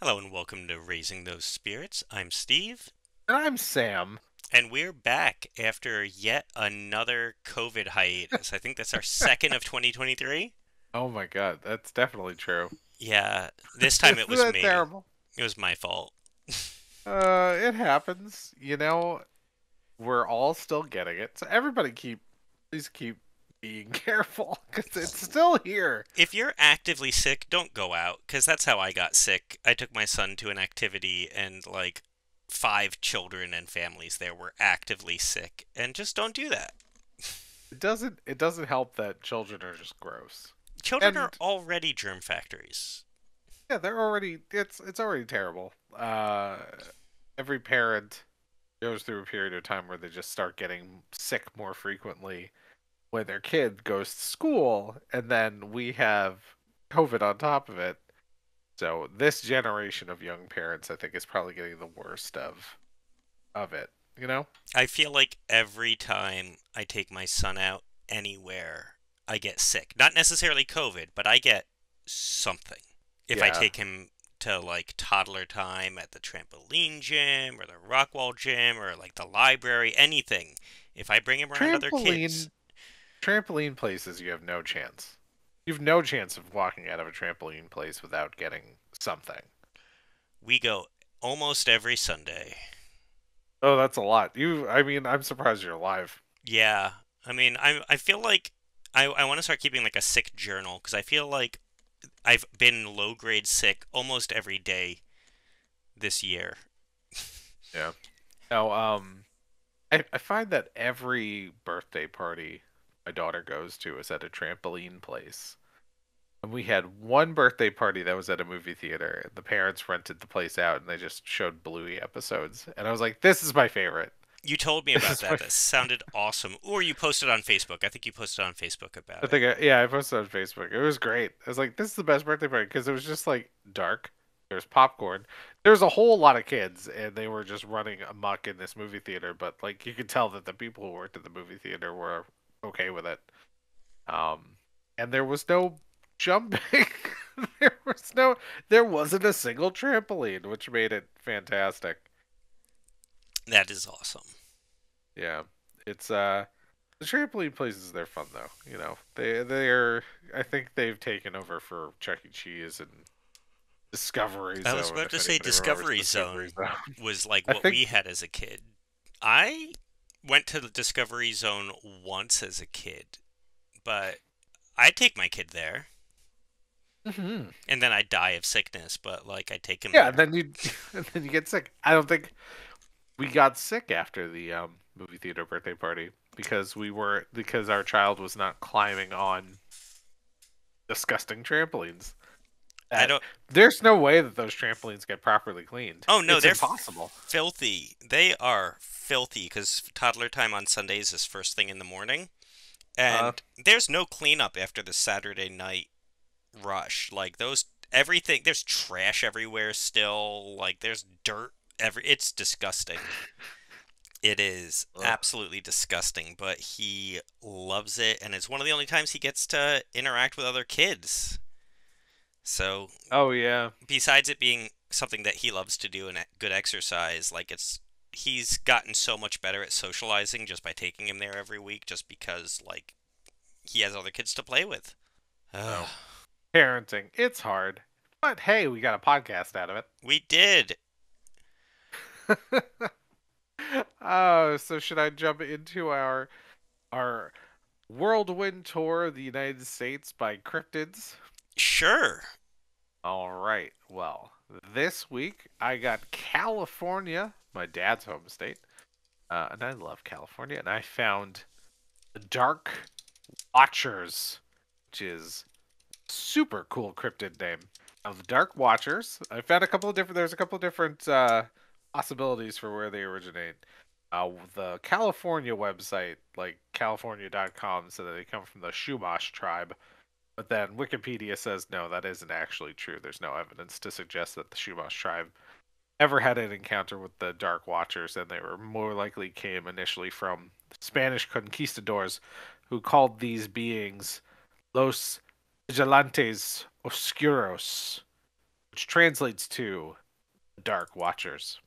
Hello and welcome to Raising Those Spirits. I'm Steve, And I'm Sam. and we're back after yet another COVID hiatus. I think that's our second of 2023. Oh my God, that's definitely true. Yeah, this time it Isn't was that me. terrible? It was my fault. It happens. We're all still getting it. So everybody please keep being careful because it's still here. If you're actively sick, don't go out, because that's how I got sick. I took my son to an activity, and like five children and families there were actively sick, and just don't do that. It doesn't help that children are just gross. Children are And already germ factories. yeah, it's already terrible. Every parent goes through a period of time where they just start getting sick more frequently when their kid goes to school, and then we have COVID on top of it. So this generation of young parents, I think, is probably getting the worst of it. You know? I feel like every time I take my son out anywhere, I get sick. Not necessarily COVID, but I get something. If I Yeah. take him to like toddler time at the trampoline gym or the Rockwall gym or like the library, anything. If I bring him around other kids, Trampoline trampoline places, you have no chance. You have no chance of walking out of a trampoline place without getting something. we go almost every Sunday. Oh, that's a lot. I mean, I'm surprised you're alive. Yeah. I feel like I want to start keeping like a sick journal because I feel like I've been low grade sick almost every day this year. Yeah. Now, I find that every birthday party my daughter goes to is at a trampoline place. And we had one birthday party that was at a movie theater, and the parents rented the place out and they just showed Bluey episodes. And I was like, this is my favorite. You told me This about is my that. That sounded awesome. Or you posted on Facebook. I think you posted on Facebook I about it. think yeah, I posted on Facebook. It was great. I was like, this is the best birthday party because it was just like dark. There's popcorn. There's a whole lot of kids, and they were just running amok in this movie theater. But like, you could tell that the people who worked at the movie theater were okay with it. And there was no jumping. there was no. There wasn't a single trampoline, which made it fantastic. That is awesome. Yeah, it's the trampoline places, they're fun though. They're, I think they've taken over for Chuck E. Cheese and Discovery I was Zone, about if to say anybody remembers Discovery Discovery Zone Zone. was like I what think. we had as a kid. I went to the Discovery Zone once as a kid, but I'd take my kid there. Hmm. And then I'd die of sickness, but like I'd take him Yeah, and there. then you and then you get sick. I don't think we got sick after the movie theater birthday party because our child was not climbing on disgusting trampolines. I That don't. There's no way that those trampolines get properly cleaned. Oh no, It's they're impossible. filthy. They are filthy because toddler time on Sundays is first thing in the morning. Uh, And there's no cleanup after the Saturday night rush. Like those everything there's trash everywhere still. Like there's dirt it's disgusting. It is ugh. absolutely disgusting, but he loves it and it's one of the only times he gets to interact with other kids. So, Oh yeah. besides it being something that he loves to do and a good exercise, like he's gotten so much better at socializing just by taking him there every week just because like he has other kids to play with. Oh, parenting. It's hard. But hey, we got a podcast out of We did. it. Oh, so should I jump into our whirlwind tour of the United States by cryptids? Sure. All right. Well, this week I got California, my dad's home state, and I love California. And I found the Dark Watchers, which is super cool cryptid name. Now, the Dark Watchers. I found a couple of different. There's a couple of different possibilities for where they originate. The California website, like California.com, said that they come from the Chumash tribe. But then Wikipedia says no, that isn't actually true. There's no evidence to suggest that the Chumash tribe ever had an encounter with the Dark Watchers, and they were more likely came initially from Spanish conquistadors who called these beings Los Vigilantes Oscuros. which translates to Dark Watchers.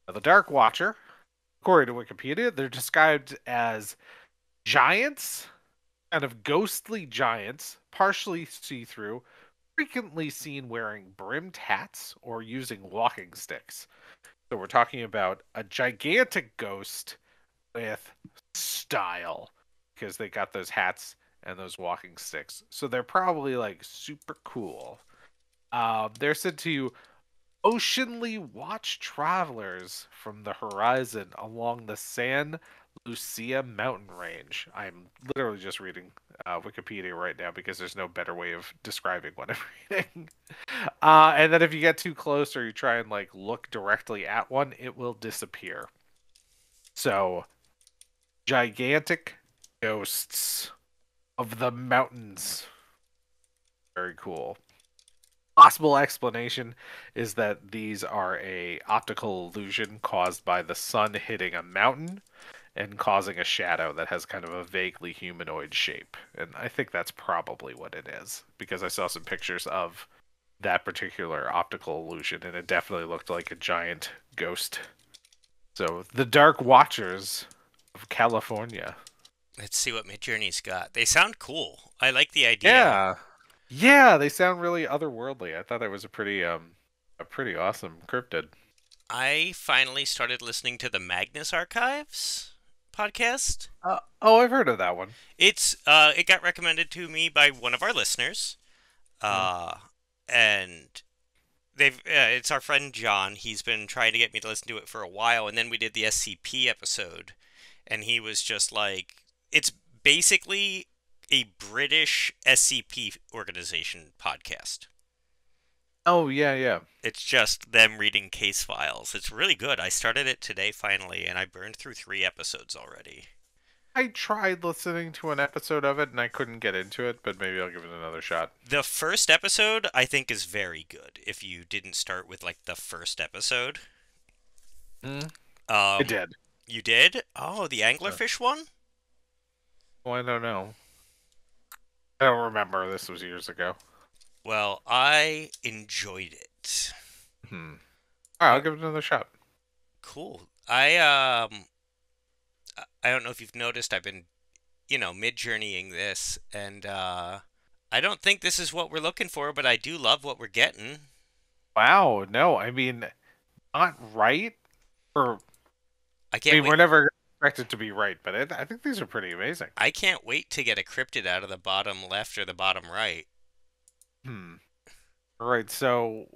Now, the Dark Watcher, according to Wikipedia, they're described as giants, kind of ghostly giants, partially see through, frequently seen wearing brimmed hats or using walking sticks. So we're talking about a gigantic ghost with style because they got those hats and those walking sticks. So they're probably like super cool. They're said to oceanly watch travelers from the horizon along the San Lucia mountain range. I'm literally just reading Wikipedia right now because there's no better way of describing what I'm reading. And then if you get too close or you try and like look directly at one, it will disappear. So gigantic ghosts of the mountains. Very cool. Possible explanation is that these are a optical illusion caused by the sun hitting a mountain and causing a shadow that has kind of a vaguely humanoid shape. And I think that's probably what it is because I saw some pictures of that particular optical illusion and it definitely looked like a giant ghost. So, the Dark Watchers of California. Let's see what Midjourney's got. They sound cool. I like the idea. Yeah. Yeah, they sound really otherworldly. I thought that was a pretty awesome cryptid. I finally started listening to the Magnus Archives podcast. Oh, I've heard of that one. It got recommended to me by one of our listeners. Mm. Uh and it's our friend John. He's been trying to get me to listen to it for a while, and then we did the SCP episode, and he was just like, it's basically a British SCP organization podcast. Oh, yeah, yeah. It's just them reading case files. It's really good. I started it today finally, and I burned through 3 episodes already. I tried listening to an episode of it and I couldn't get into it, but maybe I'll give it another shot. The first episode, I think, is very good. If you didn't start with like the first episode, Mm. I um, did. you did. Oh, the Uh, anglerfish one. Well, I don't know. I don't remember. This was years ago. Well, I enjoyed it. Hmm. All right, I'll Uh, give it another shot. cool. I don't know if you've noticed. I've been, mid-journeying this, and I don't think this is what we're looking for, but I do love what we're getting. Wow, no, I mean, not right. Or I I can't mean, wait. we're never expected to be right, but I think these are pretty amazing. I can't wait to get a cryptid out of the bottom left or the bottom right. Hmm. All right, so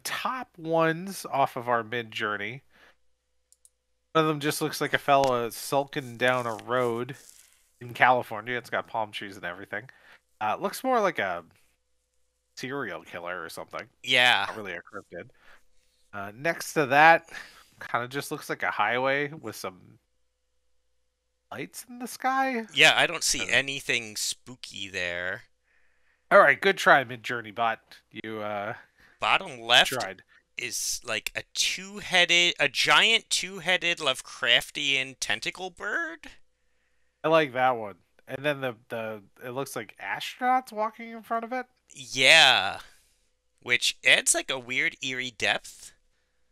top ones off of our mid journey. One of them just looks like a fella sulking down a road in California. It's got palm trees and everything. Looks more like a serial killer or something. Yeah, Not really a cryptid. Next to that, kind of just looks like a highway with some lights in the sky. yeah. I don't see Uh, anything spooky there. All right, good try, Mid Journey Bot. You Bottom left tried. is like a giant two-headed Lovecraftian tentacle bird. I like that one. And then the it looks like astronauts walking in front of it. Yeah, which adds like a weird eerie depth.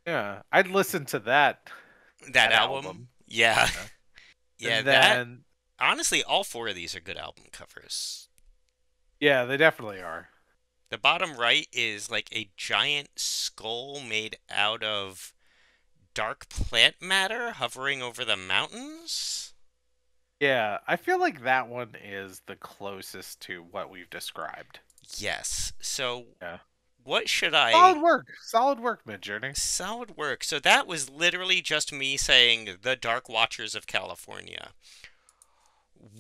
Yeah, I'd listen to That that album, album. yeah, Yeah. yeah. And That then honestly, all 4 of these are good album covers. yeah, they definitely are. The bottom right is like a giant skull made out of dark plant matter hovering over the mountains. Yeah, I feel like that one is the closest to what we've described. Yes. So, Yeah. what should I. Solid work. Solid work, Midjourney. Solid work. So, that was literally just me saying the Dark Watchers of California.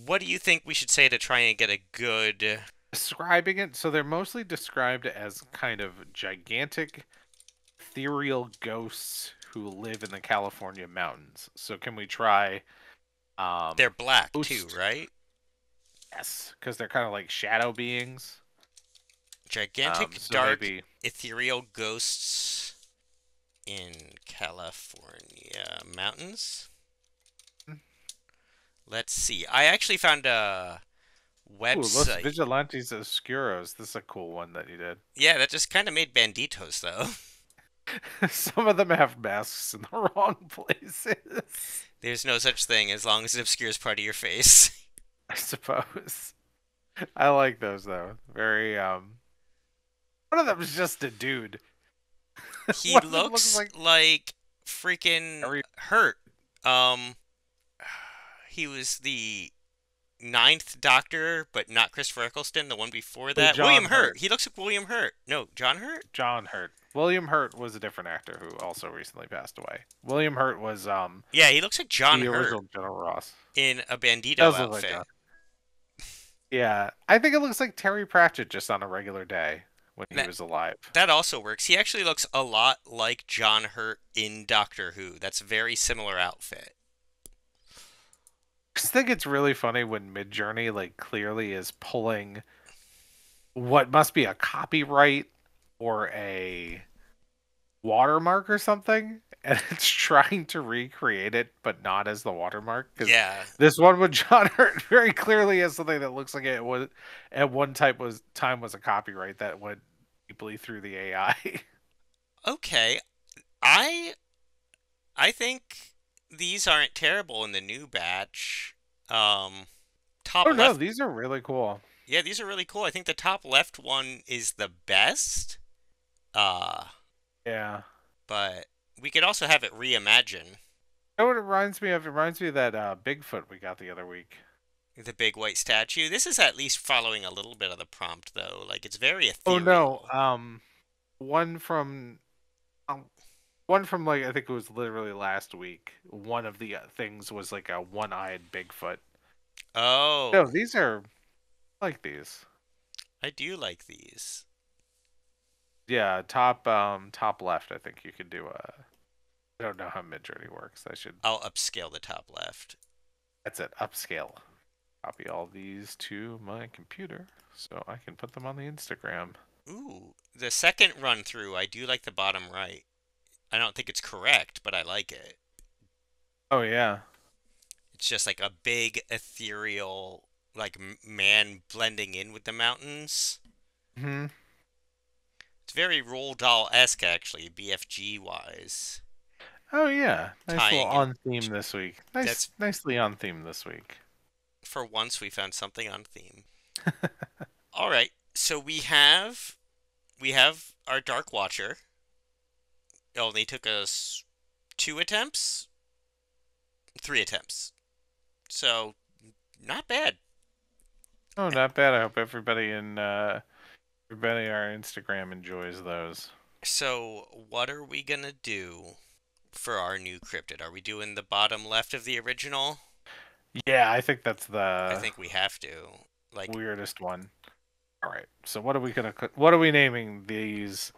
What do you think we should say to try and get a good. Describing it, so they're mostly described as kind of gigantic ethereal ghosts who live in the California mountains. So can we try They're black too, ghost? right? Yes, because they're kind of like shadow beings. Gigantic, So dark, maybe ethereal ghosts in California mountains. Let's see. I actually found Ooh, Los website. Vigilantes Oscuros. This is a cool one that you did. Yeah, that just kind of made Banditos though. Some of them have masks in the wrong places, There's no such thing as long as it obscures part of your face. I suppose. I like those though. Very one of them is just a dude. He One of them looks looks like like freaking Harry hurt. Um, he was the ninth Doctor, but not Christopher Eccleston. The one before that, John William Hurt. Hurt. He looks like William Hurt. No, John Hurt John Hurt. William Hurt was a different actor who also recently passed away. William Hurt was Yeah, he looks like John the Hurt original General Ross. in a Bandito Does look like outfit. John. Yeah, I think it looks like Terry Pratchett just on a regular day when he That was alive. that also works. He actually looks a lot like John Hurt in Doctor Who. That's a very similar outfit. I just think it's really funny when Midjourney like clearly is pulling what must be a copyright or a watermark or something, and it's trying to recreate it, but not as the watermark. Because Yeah. this one with John Hurt very clearly has something that looks like it was at one time was a copyright that went deeply through the AI. Okay. I I think these aren't terrible in the new batch. Um, top Oh no, left. these are really cool. Yeah, these are really cool. I think the top left one is the best. Uh, Yeah. but we could also have it reimagine You know what it reminds me of? It reminds me of that Bigfoot we got the other week. the big white statue. This is at least following a little bit of the prompt though. Like it's very Oh no, ethereal. one from um, one from like I think it was literally last week. One of the things was like a one-eyed Bigfoot. No, Oh, these are like these. I do like these. Yeah, top left. I think you could do a. I don't know how Midjourney works. I should. I'll upscale the top left. That's it. Upscale. Copy all these to my computer so I can put them on the Instagram. Ooh, the second run through, I do like the bottom right. I don't think it's correct, but I like it. Oh yeah. It's just like a big ethereal, like man blending in with the mountains. Hmm. It's very Roald Dahl-esque, actually, BFG wise. Oh yeah. Nice little Tying in. on theme this week. That's Nicely on theme this week. for once we found something on theme. All right, so we have our Dark Watcher. It only took us 2 attempts, 3 attempts. So not bad. Oh, not bad. I hope everybody on our Instagram enjoys those. So what are we gonna do for our new cryptid? Are we doing the bottom left of the original? Yeah, I think that's I the think we have to. Like, weirdest one. All right. So what are we naming these?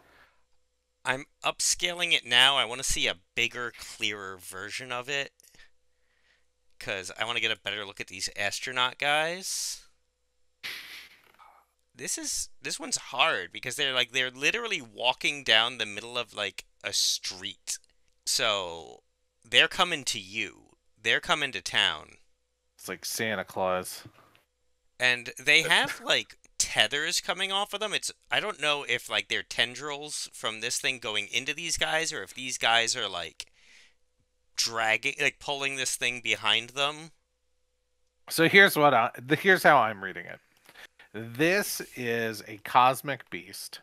I'm upscaling it now. I want to see a bigger, clearer version of it. Because I want to get a better look at these astronaut guys. This one's hard because they're literally walking down the middle of like a street. So they're coming to you. They're coming to town. It's like Santa Claus. And they have like tethers coming off of them. I don't know if like they're tendrils from this thing going into these guys or if these guys are like dragging like pulling this thing behind them. So here's how I'm reading it. This is a cosmic beast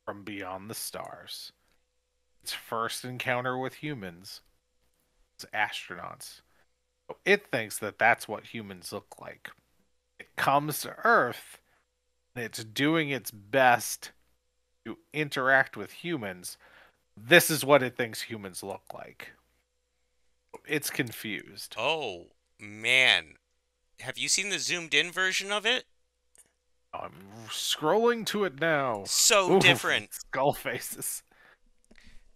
from beyond the stars. Its first encounter with humans is astronauts. So it thinks that that's what humans look like. It comes to Earth and it's doing its best to interact with humans. This is what it thinks humans look like. It's confused. Oh man. Have you seen the zoomed in version of it? I'm scrolling to it now. So Ooh, different. skull faces.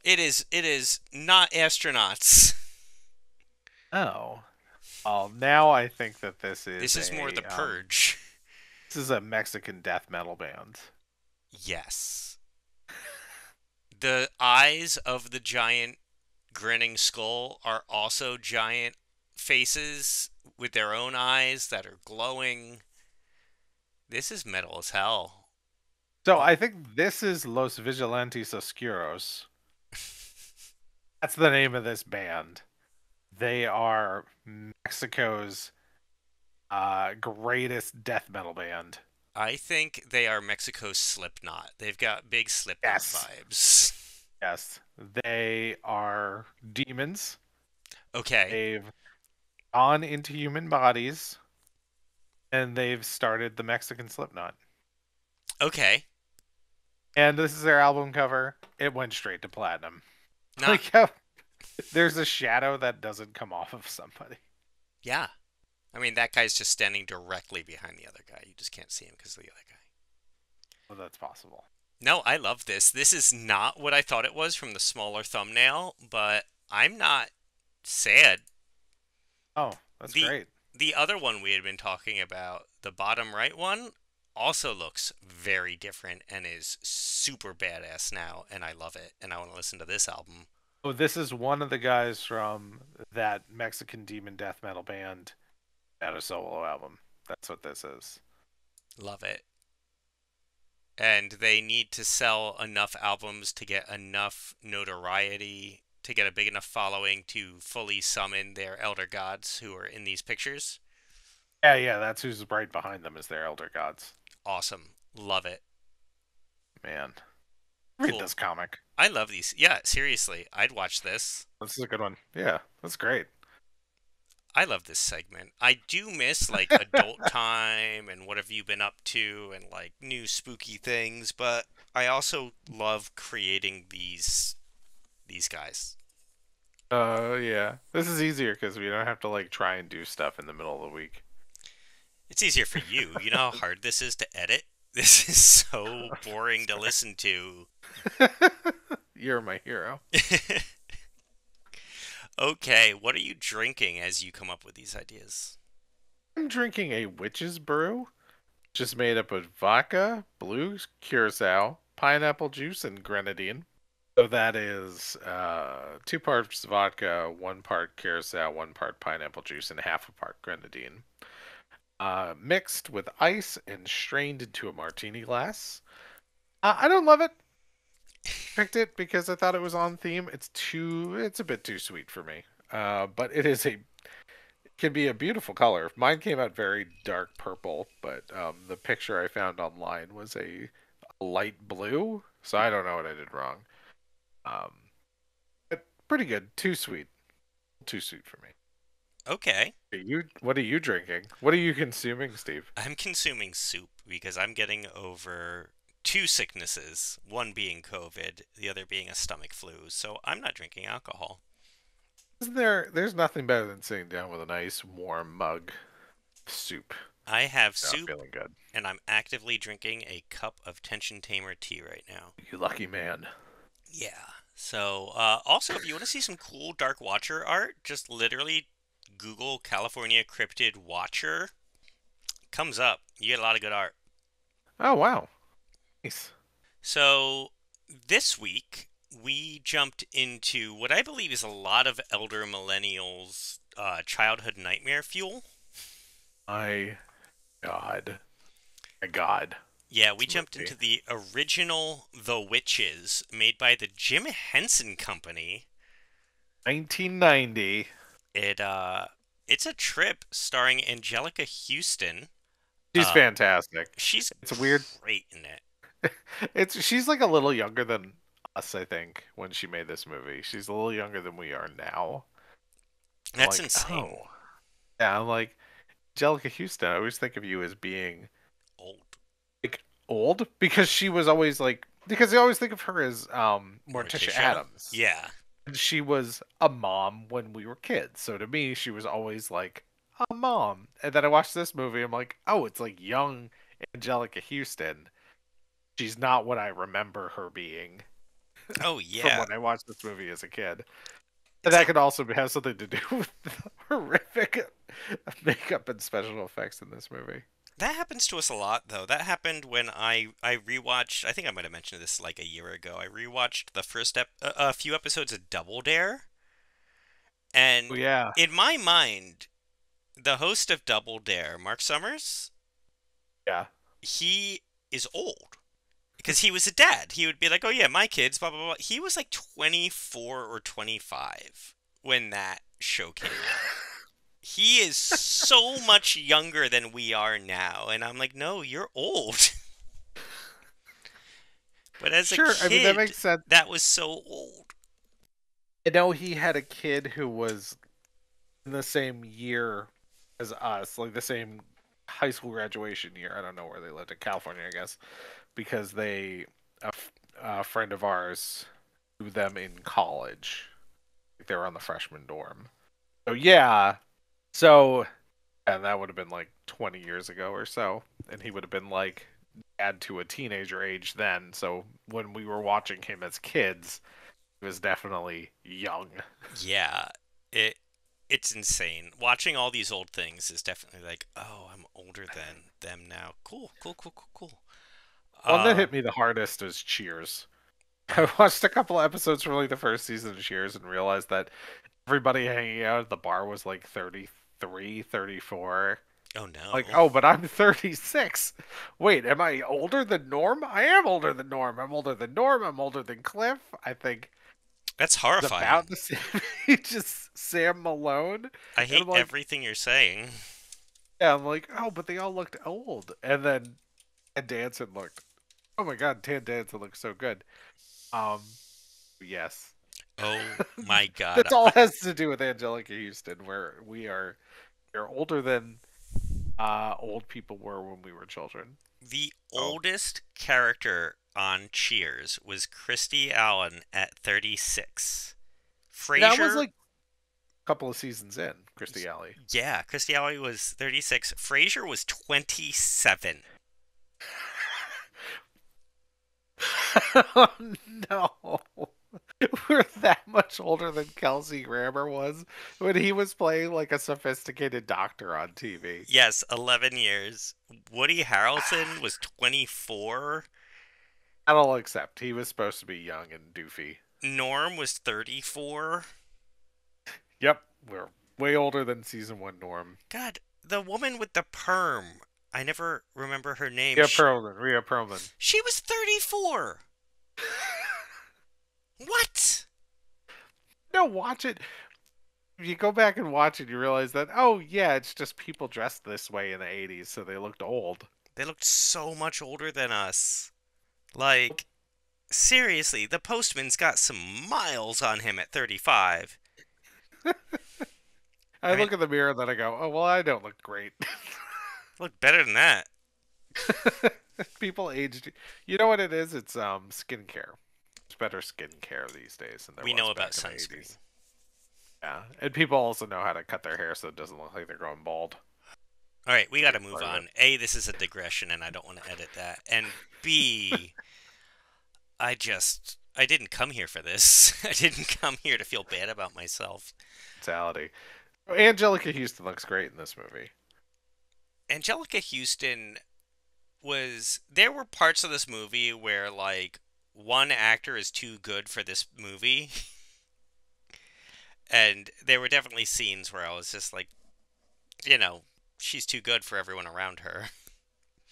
It is not astronauts. Oh. Oh, now I think that This is more the purge. this is a Mexican death metal band. Yes. The eyes of the giant grinning skull are also giant faces with their own eyes that are glowing. This is metal as hell. So Oh, I think this is Los Vigilantes Oscuros. That's the name of this band. They are Mexico's greatest death metal band. I think they are Mexico's Slipknot. They've got big Slipknot Yes. vibes. Yes. They are demons. Okay. They've gone into human bodies and they've started the Mexican Slipknot. Okay. And this is their album cover. It went straight to platinum. Not. Like how there's a shadow that doesn't come off of somebody. Yeah. I mean, that guy's just standing directly behind the other guy. You just can't see him because of the other guy. Well, that's possible. No, I love this. This is not what I thought it was from the smaller thumbnail, but I'm not sad. Oh, that's The great. the other one we had been talking about, the bottom right one, also looks very different and is super badass now, and I love it. And I want to listen to this album. Oh, this is one of the guys from that Mexican demon death metal band at a solo album. That's what this is. Love it. And they need to sell enough albums to get enough notoriety to get a big enough following to fully summon their elder gods who are in these pictures. Yeah, yeah, that's who's right behind them is their elder gods. Awesome. Love it. Man, read Cool. this comic. I love these. Yeah, seriously. I'd watch this. This is a good one. Yeah, that's great. I love this segment. I do miss like adult time and what have you been up to and like new spooky things, but I also love creating these guys. Yeah. This is easier because we don't have to like try and do stuff in the middle of the week. It's easier for you. You know how hard this is to edit? This is so boring to Sorry. listen to. You're my hero. Okay, what are you drinking as you come up with these ideas? I'm drinking a witch's brew, just made up of vodka, blue curacao, pineapple juice, and grenadine. So that is 2 parts vodka, 1 part curacao, 1 part pineapple juice, and half a part grenadine. Mixed with ice and strained into a martini glass. I don't love it. Picked it because I thought it was on theme. It's a bit too sweet for me. But it can be a beautiful color. Mine came out very dark purple, but the picture I found online was a light blue. So I don't know what I did wrong. Um, but pretty good. Too sweet. Too sweet for me. Okay. What are you drinking? What are you consuming, Steve? I'm consuming soup because I'm getting over two sicknesses, one being COVID, the other being a stomach flu. So I'm not drinking alcohol. There's nothing better than sitting down with a nice warm mug of soup. I have Not soup feeling good. and I'm actively drinking a cup of tension tamer tea right now. You lucky man. Yeah. So, also, if you want to see some cool Dark Watcher art, just literally Google California Cryptid Watcher. Comes up. You get a lot of good art. Oh wow. Nice. So, this week, we jumped into what I believe is a lot of elder millennials' childhood nightmare fuel. My God. My God. Yeah, we This jumped movie. into the original The Witches, made by the Jim Henson Company. 1990. It it's a trip starring Angelica Houston. She's Uh, fantastic. she's It's weird. great in it. She's like a little younger than us, I think, when she made this movie. She's a little younger than we are now. I'm That's like, insane. oh. Yeah, I'm like, Angelica Houston, I always think of you as being Old like old because she was always like because I always think of her as Morticia Morticia. Adams. Yeah. And she was a mom when we were kids. So to me, she was always like a mom. And then I watched this movie, I'm like, oh, it's like young Angelica Houston. She's not what I remember her being Oh from yeah. when I watched this movie as a kid. And It's that could also have something to do with the horrific makeup and special effects in this movie. that happens to us a lot though. That happened when I rewatched. I think I might have mentioned this like a year ago. I rewatched the a few episodes of Double Dare, Oh and yeah, in my mind, the host of Double Dare, Mark Summers, yeah. he is old because he was a dad. He would be like, "Oh yeah, my kids, blah blah blah." He was like 24 or 25 when that show came out. He is so much younger than we are now, and I'm like, "No, you're old." But as a Sure, I mean that kid, makes sense. that was so old. I know he had a kid who was in the same year as us, like the same high school graduation year. I don't know where they lived in California, I guess, because a friend of ours knew them in college. They were on the freshman dorm. So yeah, so and that would have been like 20 years ago or so, and he would have been like dad to a teenager age then. So when we were watching him as kids, he was definitely young. Yeah, it it's insane. Watching all these old things is definitely like, oh, I'm older than them now. Cool, cool, cool, cool, cool. One that Uh, hit me the hardest was Cheers. I oh, watched a couple episodes from like the first season of Cheers and realized that everybody hanging out at the bar was like 33, 34. oh Like, no, oh, but I'm 36. Wait, am I older than Norm? I am older than Norm. I'm older than Norm. I'm older than Cliff. I think that's it's about horrifying. the same age as Sam Malone. I And hate I'm like, everything you're saying. yeah, I'm like, oh, but they all looked old. And then Ted Danson looked, oh my God, Ted Danson looks so good. Um, yes. Oh my God, That's all has to do with Angelica Houston, where we're older than old people were when we were children. the Oh, oldest character on Cheers was Christy Allen at 36. that was Frasier, like a couple of seasons in, Christy Alley. yeah, Christy Allen was 36. Frasier was 27. Oh no. We're that much older than Kelsey Grammer was when he was playing like a sophisticated doctor on TV. Yes, 11 years. Woody Harrelson was 24. I'll accept he was supposed to be young and doofy. Norm was 34. Yep, we're way older than season one Norm. God, the woman with the perm. I never remember her name. Rhea Perlman. She was 34. What? No, watch it. If you go back and watch it, you realize that, oh, yeah, it's just people dressed this way in the 80s, so they looked old. They looked so much older than us. Like, seriously, the postman's got some miles on him at 35. I I mean, look in the mirror and then I go, oh, well, I don't look great. look better than that. People aged. You know what it is? It's skincare. It's better skincare these days than there We know was about back in the sunscreen. 80s. Yeah, and people also know how to cut their hair so it doesn't look like they're growing bald. All right, we got to Big move part of it. on. A, this is a digression, and I don't want to edit that. And B, I didn't come here for this. I didn't come here to feel bad about myself. Mentality. Angelica Houston looks great in this movie. Angelica Houston was. There were parts of this movie where, like, one actor is too good for this movie. And there were definitely scenes where I was just like, you know, she's too good for everyone around her.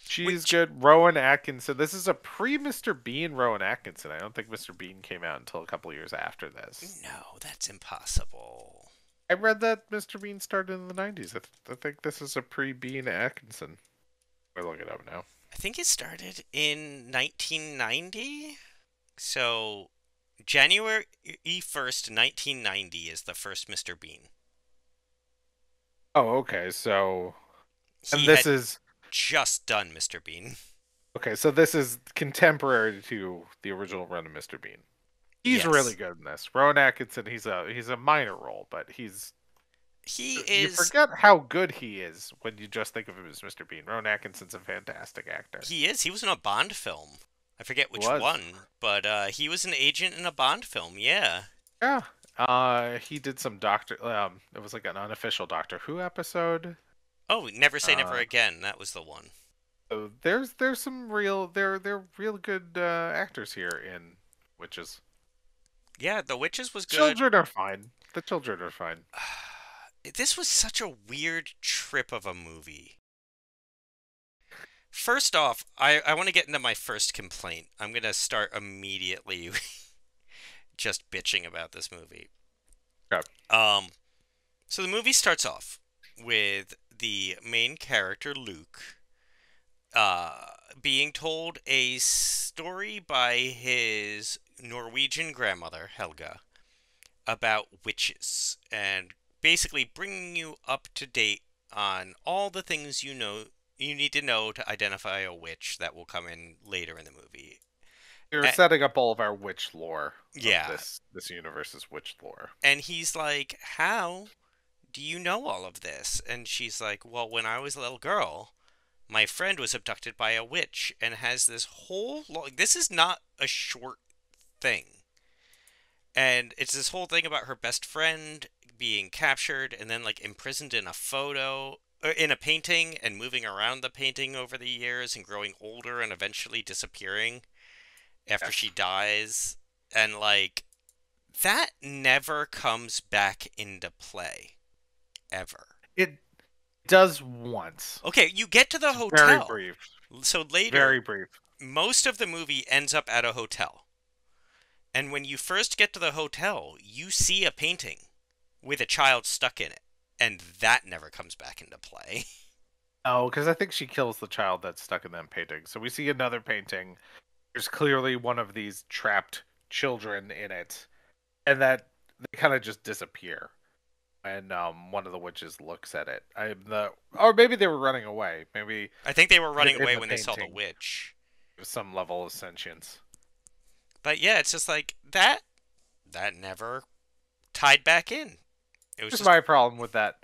She's Which, good. Rowan Atkinson. This is a pre Mr. Bean Rowan Atkinson. I don't think Mr. Bean came out until a couple years after this. no, that's impossible. I read that Mr. Bean started in the 90s. I think this is a pre Bean Atkinson. I look it up now. I think it started in 1990. So January 1st, 1990 is the first Mr. Bean. Oh, okay. So, and He this had is just done Mr. Bean. okay. So this is contemporary to the original run of Mr. Bean. He's really Yes. good in this. Rowan Atkinson. He's a minor role, but he's He you is forget how good he is when you just think of him as Mr. Bean. Rowan Atkinson's a fantastic actor. he was in a Bond film. I forget He which was. one, but he was an agent in a Bond film. Yeah. Yeah. He did some Doctor. It was like an unofficial Doctor Who episode. Oh, Never Say Never Uh, Again. That was the one. so there's some real they're real good actors here in Witches. Yeah, The Witches was good. Children are fine. The children are fine. This was such a weird trip of a movie. First off, I want to get into my first complaint. I'm going to start immediately just bitching about this movie. Okay. Um, so the movie starts off with the main character, Luke, uh, being told a story by his Norwegian grandmother, Helga, about witches and basically bringing you up to date on all the things you need to know to identify a witch that will come in later in the movie. You're A- setting up all of our witch lore of yeah, this universe's witch lore. and he's like, "How do you know all of this?" And she's like, "Well, when I was a little girl, my friend was abducted by a witch and has this whole this is not a short thing. And it's this whole thing about her best friend being captured and then like imprisoned in a photo in a painting and moving around the painting over the years and growing older and eventually disappearing after she Yes. dies. And like that never comes back into play ever. It does once. Okay, you get to the It's very hotel. brief. So Very later, brief. most of the movie ends up at a hotel. And when you first get to the hotel, you see a painting with a child stuck in it. And that never comes back into play. Oh, because I think she kills the child that's stuck in that painting. So we see another painting. There's clearly one of these trapped children in it, and that they kind of just disappear. And one of the witches looks at it. Or maybe they were running away. Maybe I think they were running in away the when they saw the painting, witch. some level of sentience. But yeah, it's just like that never tied back in. It was Here's just my problem with that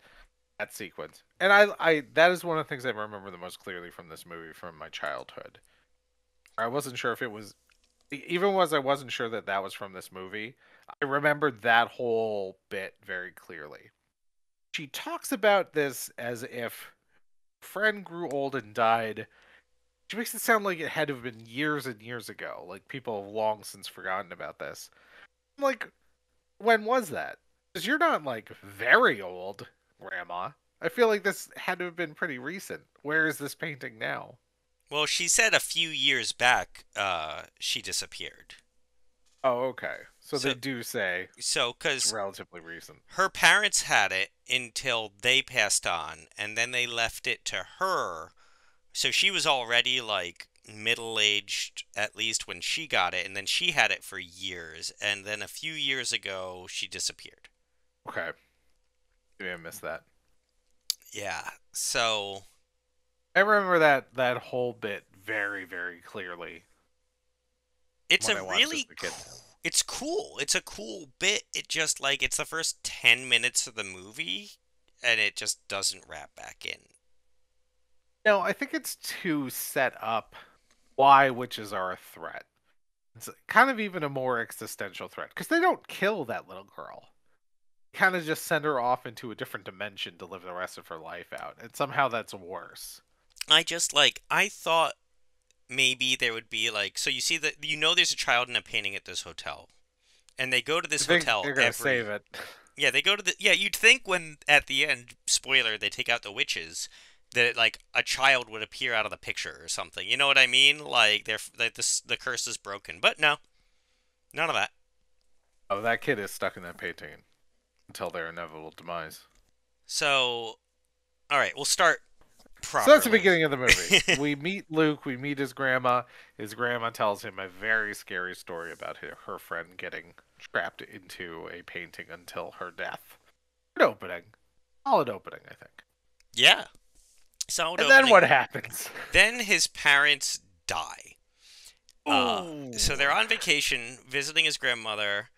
sequence, and I that is one of the things I remember the most clearly from this movie from my childhood. I wasn't sure if it was, even as I wasn't sure that that was from this movie. I remembered that whole bit very clearly. She talks about this as if a friend grew old and died. She makes it sound like it had to have been years and years ago. Like people have long since forgotten about this. I'm like, when was that? Because you're not like very old, Grandma. I feel like this had to have been pretty recent. Where is this painting now? well, she said a few years back she disappeared. Oh, okay. So they So do say it's cuz relatively recent. her parents had it until they passed on and then they left it to her. So she was already like middle-aged at least when she got it and then she had it for years and then a few years ago she disappeared. Okay. Maybe I missed that. Yeah. So I remember that whole bit very, very clearly it's when a I watched as really a kid. it's cool. It's a cool bit. It just like it's the first 10 minutes of the movie and it just doesn't wrap back in. No, I think it's to set up why witches are a threat. It's kind of even a more existential threat because they don't kill that little girl. Kind of just send her off into a different dimension to live the rest of her life out, and somehow that's worse. I thought maybe there would be like so you see that there's a child in a painting at this hotel and they go to I this think hotel they're gonna save every it. yeah they go to the yeah you'd think when at the end spoiler they take out the witches that like a child would appear out of the picture or something, you know what I mean, like they're like this the curse is broken, but no, none of that. Oh, that kid is stuck in that painting until their inevitable demise. So all right, we'll start So that's the properly. beginning of the movie. We meet Luke. We meet his grandma. His grandma tells him a very scary story about her friend getting trapped into a painting until her death. Good opening. Solid opening, I think. Yeah, solid And then what opening. happens? Then his parents die. So Ooh. they're on vacation visiting his grandmother.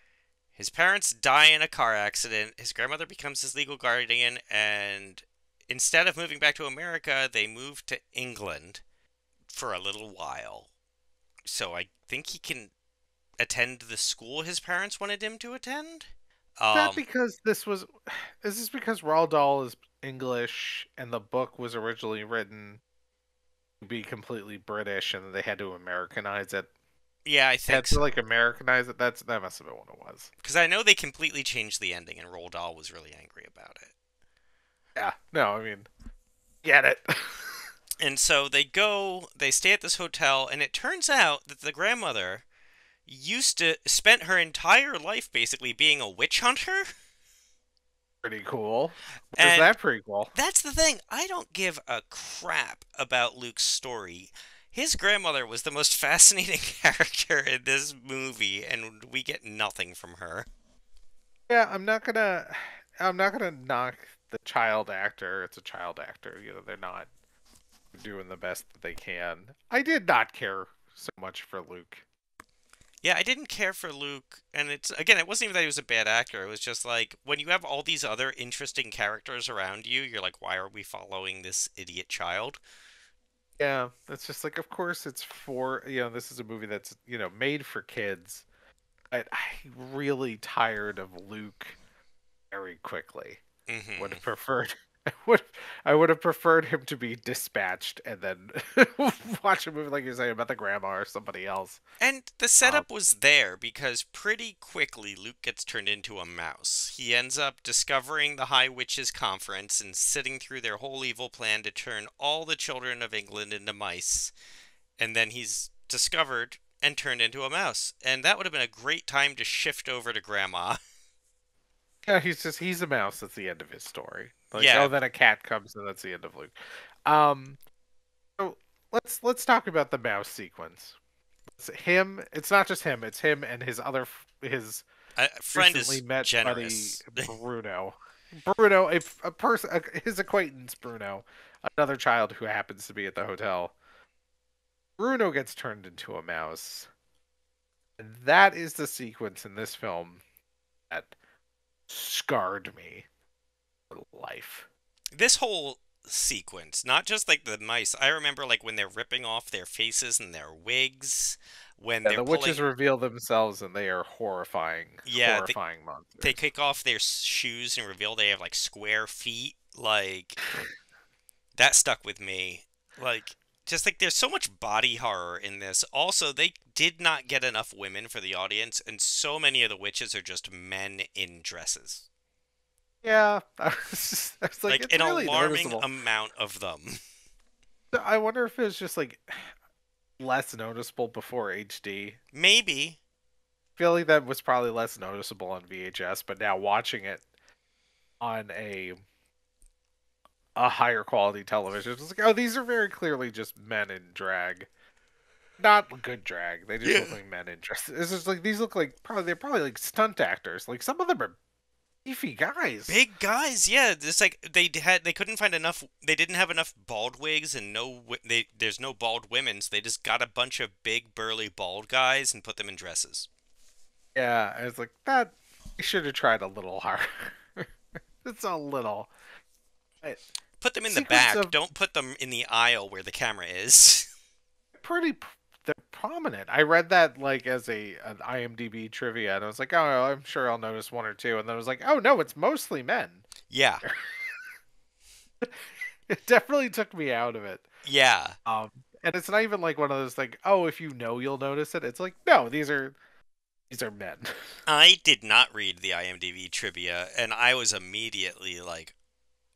His parents die in a car accident. His grandmother becomes his legal guardian, and instead of moving back to America, they move to England for a little while. So I think he can attend the school his parents wanted him to attend. That Um, because this was. Is this because Roald Dahl is English and the book was originally written to be completely British and they had to Americanize it? yeah, I Had think to so. like Americanize it. That must have been what it was. Because I know they completely changed the ending, and Roald Dahl was really angry about it. Yeah. No, I mean, get it. And so they stay at this hotel, and it turns out that the grandmother used to spent her entire life basically being a witch hunter. Pretty cool. Where's And that prequel? that's the thing. I don't give a crap about Luke's story. His grandmother was the most fascinating character in this movie, and we get nothing from her. Yeah, I'm not gonna knock the child actor. It's a child actor. They're not doing the best that they can. I did not care so much for Luke. Yeah, I didn't care for Luke, and it's again, it wasn't even that he was a bad actor. It was just like when you have all these other interesting characters around you, you're like, why are we following this idiot child? Yeah, it's just like, of course, it's for this is a movie that's made for kids. I'm really tired of Luke very quickly. Would Hmm. have preferred I would I would have preferred him to be dispatched and then watch a movie like you're saying about the grandma or somebody else. And the Um, setup was there because pretty quickly Luke gets turned into a mouse. He ends up discovering the High Witches Conference and sitting through their whole evil plan to turn all the children of England into mice. And then he's discovered and turned into a mouse. And that would have been a great time to shift over to Grandma. yeah, he's a mouse. That's the end of his story. Like, Yeah, oh, then a cat comes and that's the end of Luke. Um, so let's talk about the mouse sequence. It's him. It's not just him. It's him and his a friend recently is met buddy generous. Bruno. Bruno, a person, his acquaintance Bruno, another child who happens to be at the hotel. Bruno gets turned into a mouse, and that is the sequence in this film that scarred me for life. This whole sequence, not just like the mice. I remember like when they're ripping off their faces and their wigs, when Yeah, they're the pulling. witches reveal themselves, and they are horrifying, Yeah, horrifying they monsters. kick off their shoes and reveal they have like square feet. Like that stuck with me. Like just like there's so much body horror in this. Also, they did not get enough women for the audience, and so many of the witches are just men in dresses. Yeah, I was like, Like it's an really alarming noticeable. amount of them. I wonder if it was just like less noticeable before HD. Maybe. Feel like that was probably less noticeable on VHS, but now watching it on a higher quality television, it's like, oh, these are very clearly just men in drag. Not good drag. They just look Yeah. like men in dresses. It's just like these look like they're probably like stunt actors. Like some of them are beefy guys. Big guys, yeah. It's like they couldn't find enough. They didn't have enough bald wigs and there's no bald women, so they just got a bunch of big burly bald guys and put them in dresses. Yeah, I was like that. You should have tried a little harder. It's a little. It, Put them in the sequence back. of Don't put them in the aisle where the camera is. pretty they're prominent. I read that like as an IMDb trivia, and I was like, oh, I'm sure I'll notice one or two, and then I was like, oh no, it's mostly men. Yeah. It definitely took me out of it. Yeah. And it's not even like one of those like, oh, if you know, you'll notice it. It's like, no, these are men. I did not read the IMDb trivia, and I was immediately like,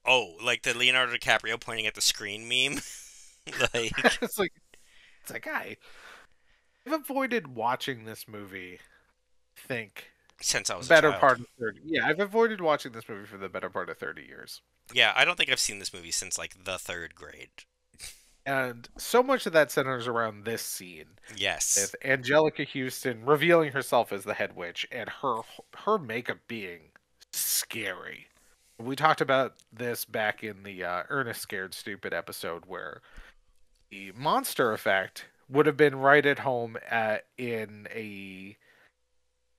"Oh, like the Leonardo DiCaprio pointing at the screen meme." Like It's like I've avoided watching this movie. Think since I was a better child. part of 30. Yeah, I've avoided watching this movie for the better part of 30 years. Yeah, I don't think I've seen this movie since like the third grade. And so much of that centers around this scene Yes. with Angelica Houston revealing herself as the head witch and her makeup being scary. We talked about this back in the Ernest Scared Stupid episode where the monster effect would have been right at home in a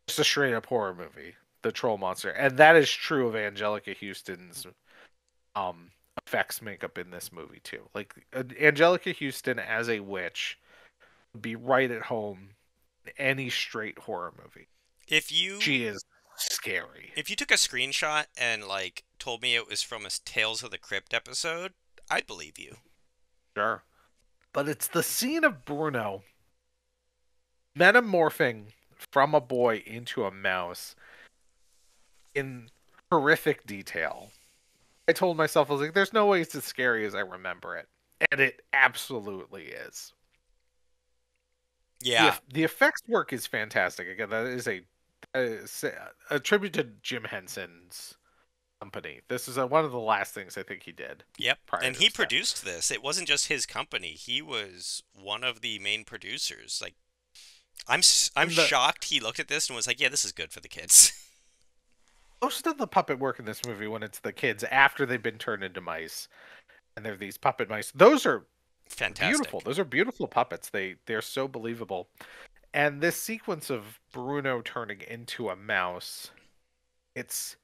just a straight up horror movie, the troll monster, and that is true of Angelica Houston's um effects makeup in this movie too. Like Angelica Houston as a witch would be right at home in any straight horror movie. If you She is scary. if you took a screenshot and like told me it was from a Tales of the Crypt episode, I'd believe you. Sure. But it's the scene of Bruno metamorphing from a boy into a mouse in horrific detail. I told myself, I was like, there's no way it's as scary as I remember it. And it absolutely is. Yeah. The effects work is fantastic. Again, that is a tribute to Jim Henson's company. This is one of the last things I think he did Yep. prior And to he his death. produced this. It wasn't just his company. He was one of the main producers. Like I'm And the shocked he looked at this and was like, "Yeah, this is good for the kids." most of the puppet work in this movie, when it's the kids after they've been turned into mice, and they're these puppet mice, those are beautiful. Fantastic. Those are beautiful puppets. They're so believable. And this sequence of Bruno turning into a mouse, it's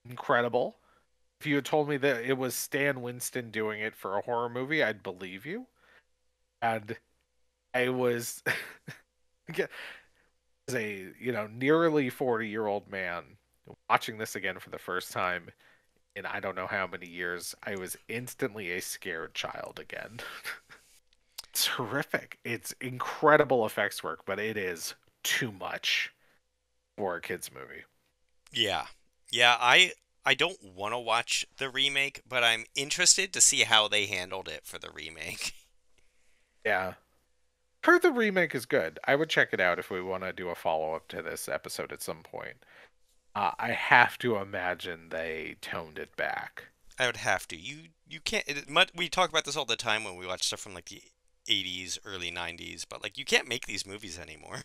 incredible. If you had told me that it was Stan Winston doing it for a horror movie, I'd believe you. And I was again, as a, nearly 40-year-old man watching this again for the first time in I don't know how many years, I was instantly a scared child again. It's horrific. It's incredible effects work, but it is too much for a kids movie. Yeah. Yeah, I don't want to watch the remake, but I'm interested to see how they handled it for the remake. Yeah. Heard the remake is good. I would check it out if we want to do a follow up to this episode at some point. I have to imagine they toned it back. I would have to. You can't we talk about this all the time when we watch stuff from like the 80s, early 90s, but like you can't make these movies anymore.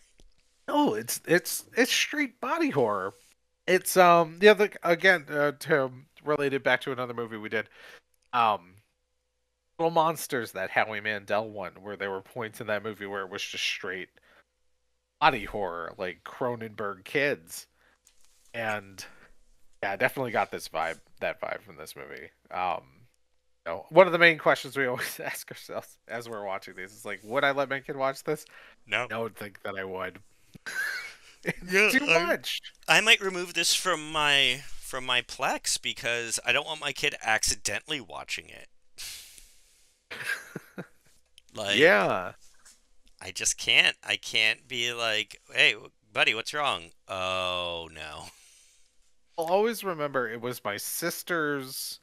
No, it's straight body horror. It's again, to relate it back to another movie we did. Um Little Monsters, that Howie Mandel one, where there were points in that movie where it was just straight body horror, like Cronenberg Kids. And yeah, I definitely got that vibe from this movie. One of the main questions we always ask ourselves as we're watching these is like, would I let my kid watch this? No. I don't think that I would. It's Yeah, too much. I might remove this from my Plex because I don't want my kid accidentally watching it. Like Yeah. I just can't. I can't be like, "Hey, buddy, what's wrong?" Oh, no. I'll always remember it was my sister's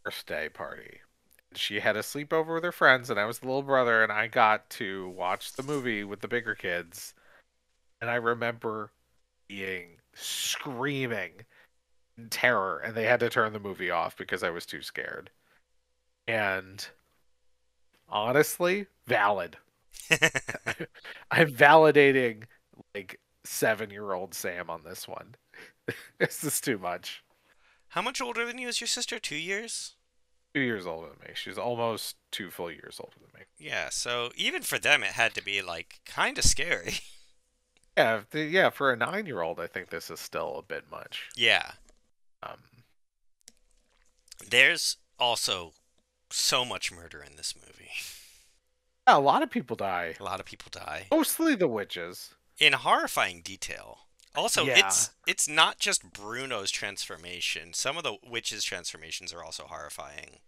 birthday party. She had a sleepover with her friends, and I was the little brother, and I got to watch the movie with the bigger kids. And I remember being screaming in terror, and they had to turn the movie off because I was too scared. And honestly, valid. I'm validating like 7-year-old Sam on this one. This is too much. How much older than you is your sister? 2 years? 2 years older than me. She's almost 2 full years older than me. Yeah, so even for them, it had to be like kind of scary. Yeah, yeah. For a 9-year-old, I think this is still a bit much. Yeah. Um, There's also so much murder in this movie. yeah, a lot of people die. A lot of people die Mostly the witches. in horrifying detail. Also, Yeah. it's not just Bruno's transformation. Some of the witches' transformations are also horrifying.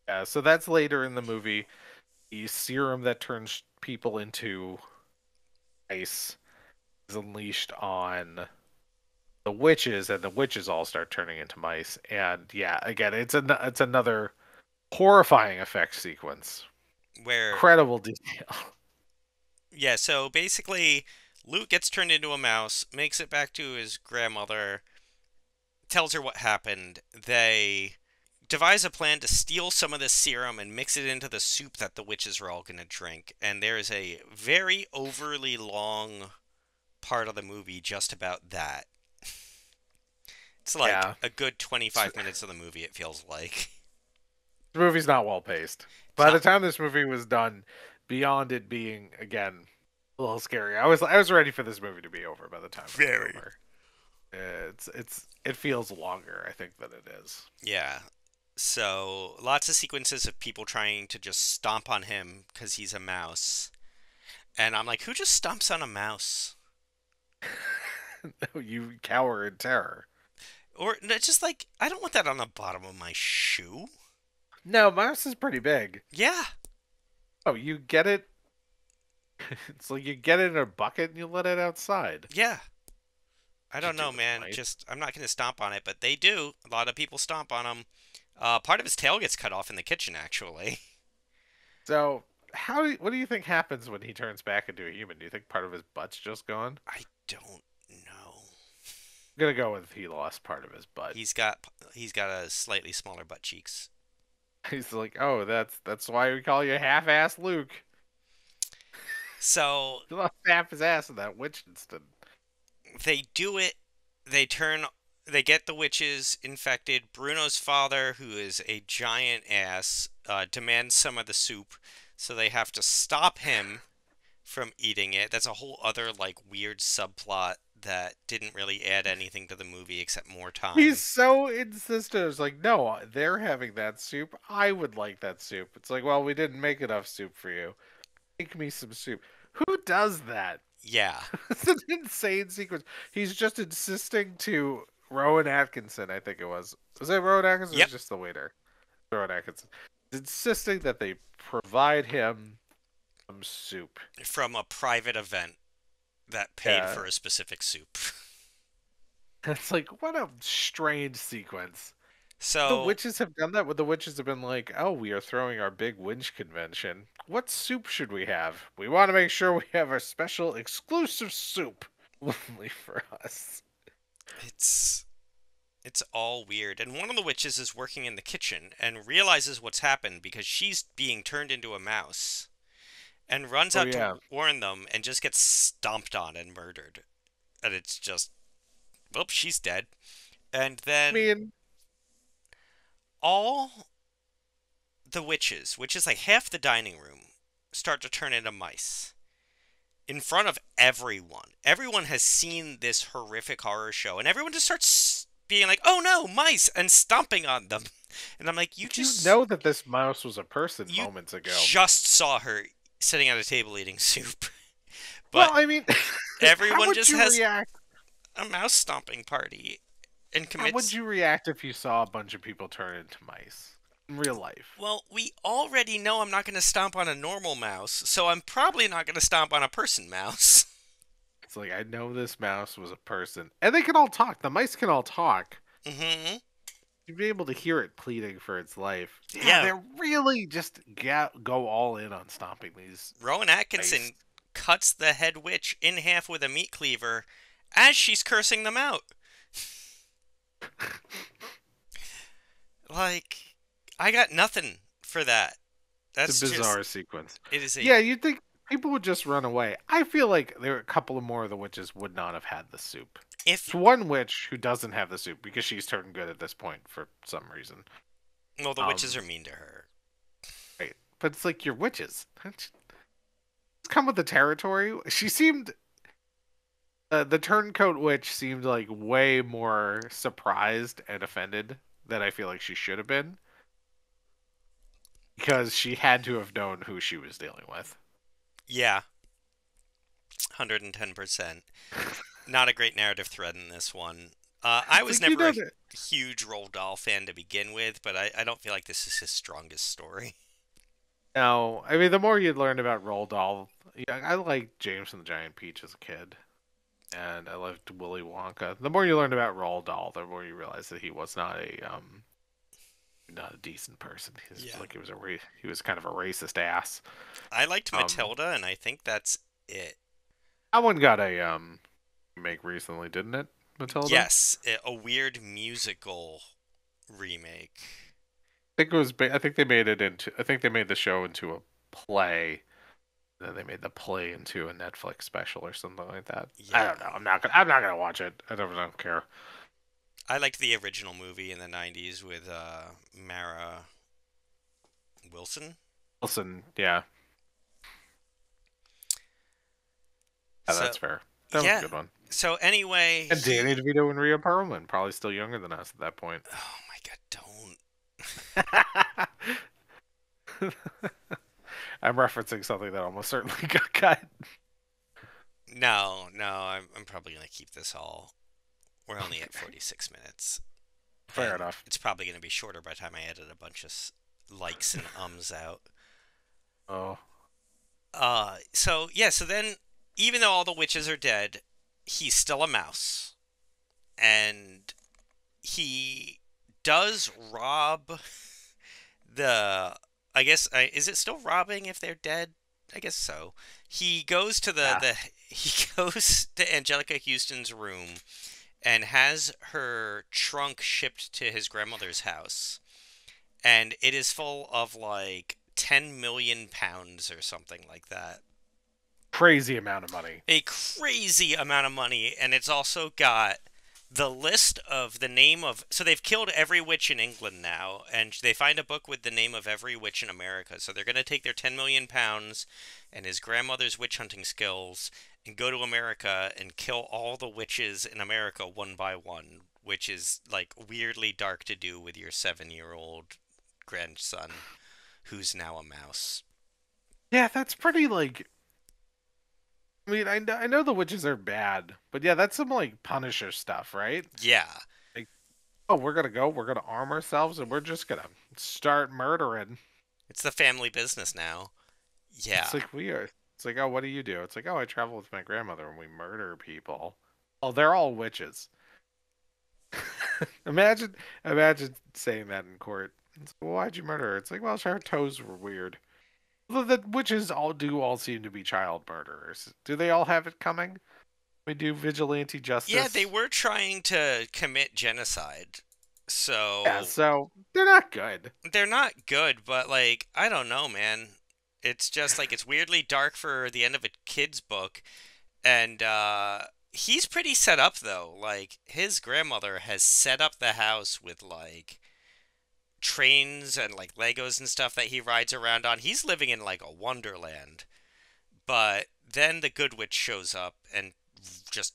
Yeah. So that's later in the movie. The serum that turns people into ice is unleashed on the witches, and the witches all start turning into mice. And yeah, again, it's another horrifying effect sequence. Where, Incredible detail. yeah, so basically, Luke gets turned into a mouse, makes it back to his grandmother, tells her what happened. They devise a plan to steal some of this serum and mix it into the soup that the witches are all going to drink. And there is a very overly long part of the movie just about that. It's like Yeah, a good 25 minutes of the movie, it feels like. the movie's not well paced. It's By the not time this movie was done, beyond it being again a little scary, I was ready for this movie to be over by the time it was very. over. It feels longer, I think, than it is. Yeah. So, lots of sequences of people trying to just stomp on him because he's a mouse. And I'm like, who just stomps on a mouse? You cower in terror. Or it's just like, I don't want that on the bottom of my shoe. No, mouse is pretty big. Yeah. Oh, you get it? It's like you get it in a bucket and you let it outside. Yeah. I What you don't do know, with man. mice? Just, I'm not going to stomp on it, but they do. A lot of people stomp on him. Part of his tail gets cut off in the kitchen, actually. So, what do you think happens when he turns back into a human? Do you think part of his butt's just gone? I don't know. I'm gonna go with he lost part of his butt. He's got he's got a slightly smaller butt cheeks. He's like, oh, that's why we call you half-ass Luke. So He lost half his ass in that witch instant. they do it. They turn. They get the witches infected. Bruno's father, who is a giant ass, demands some of the soup, so they have to stop him from eating it. That's a whole other like weird subplot that didn't really add anything to the movie except more He's time. so insistent. It's like, no, they're having that soup. I would like that soup. It's like, well, we didn't make enough soup for you. Make me some soup. Who does that? Yeah. It's an insane sequence. He's just insisting to Rowan Atkinson, I think it was. Was it Rowan Atkinson or Yep. was it just the waiter? Rowan Atkinson. Insisting that they provide him some soup. From a private event that paid Yeah. for a specific soup. It's like, what a strange sequence. The So, witches have done that, where the witches have been like, oh, we are throwing our big witch convention. What soup should we have? We want to make sure we have our special exclusive soup only for us. it's it's all weird. And one of the witches is working in the kitchen and realizes what's happened because she's being turned into a mouse and runs Oh, out to yeah. warn them and just gets stomped on and murdered. And it's just, whoops, she's dead. And I then mean, all the witches, which is like half the dining room, start to turn into mice in front of everyone. Everyone has seen this horrific horror show, and everyone just starts being like, "Oh no, mice!" and stomping on them. And I'm like, you know that this mouse was a person you moments ago. just saw her sitting at a table eating soup." Well, But I mean, how everyone would just you has react? a mouse stomping party and How would commits. you react if you saw a bunch of people turn into mice in real life? Well, we already know I'm not going to stomp on a normal mouse, so I'm probably not going to stomp on a person mouse. It's like, I know this mouse was a person, and they can all talk. The mice can all talk. Hmm. You'd be able to hear it pleading for its life. Yeah, Yeah, they're really just go all in on stomping these Rowan mice. Atkinson cuts the head witch in half with a meat cleaver as she's cursing them out. Like, I got nothing for that. It's a That's just, bizarre sequence. it is a, Yeah, you'd think people would just run away. I feel like there are a couple of more of the witches would not have had the soup. if, It's one witch who doesn't have the soup because she's turned good at this point for some reason. well, the witches are Um, mean to her. right. But it's like, you're witches. It's come with the territory. She seemed the turncoat witch seemed like way more surprised and offended than I feel like she should have been, because she had to have known who she was dealing with. Yeah, 110%. Not a great narrative thread in this one. I It's was like, you never know a that. huge Roald Dahl fan to begin with, but I don't feel like this is his strongest story. No, I mean, the more you learn about Roald Dahl, yeah, I liked James and the Giant Peach as a kid, and I loved Willy Wonka. The more you learned about Roald Dahl, the more you realize that he was not a decent person. He's Yeah. like, he was kind of a racist ass. I liked Um, Matilda, and I think that's it. that one got a remake recently, didn't it, Matilda? Yes, a weird musical remake. I think it was. I think they made it into. I think they made the show into a play. Then they made the play into a Netflix special or something like that. I Yeah. don't know. I'm not gonna watch it. I don't care. I liked the original movie in the 90s with Mara Wilson. Listen, yeah, yeah, So, that's fair. That was a yeah. good one. So anyway, And Danny DeVito and Rhea Perlman, probably still younger than us at that point. oh my god, don't. I'm referencing something that almost certainly got cut. No, no, I'm probably gonna keep this all. We're only at 46 minutes, Fair and enough. it's probably gonna be shorter by the time I edit a bunch of likes and ums out. Oh, So yeah, so then even though all the witches are dead, he's still a mouse, and he does rob the I guess is it still robbing if they're dead? I guess so. He goes to Yeah. he goes to Angelica Houston's room and has her trunk shipped to his grandmother's house, and it is full of like 10 million pounds or something like that. Crazy amount of money. A crazy amount of money, and it's also got the list of the name of. So they've killed every witch in England now, and they find a book with the name of every witch in America. So they're going to take their 10 million pounds and his grandmother's witch hunting skills and go to America and kill all the witches in America one by one, which is like weirdly dark to do with your 7-year-old grandson who's now a mouse. Yeah, that's pretty like. I mean, I know the witches are bad, but yeah, that's some like Punisher stuff, right? Yeah, Like, oh, we're gonna arm ourselves, and we're just gonna start murdering. it's the family business now. Yeah. It's like we are. It's like, oh, what do you do? It's like, oh, I travel with my grandmother and we murder people. Oh, they're all witches. imagine, imagine saying that in court. It's like, well, why'd you murder her? It's like, well, her toes were weird. Well, the witches all seem to be child murderers. Do they all have it coming? We do vigilante Yeah, they justice. were trying to commit genocide. Yeah, So so they're not good. they're not good, but like, I don't know, man. It's just like it's weirdly dark for the end of a kid's book. And he's pretty set up though. Like his grandmother has set up the house with like trains and like Legos and stuff that he rides around on. He's living in like a wonderland. But then the good witch shows up and just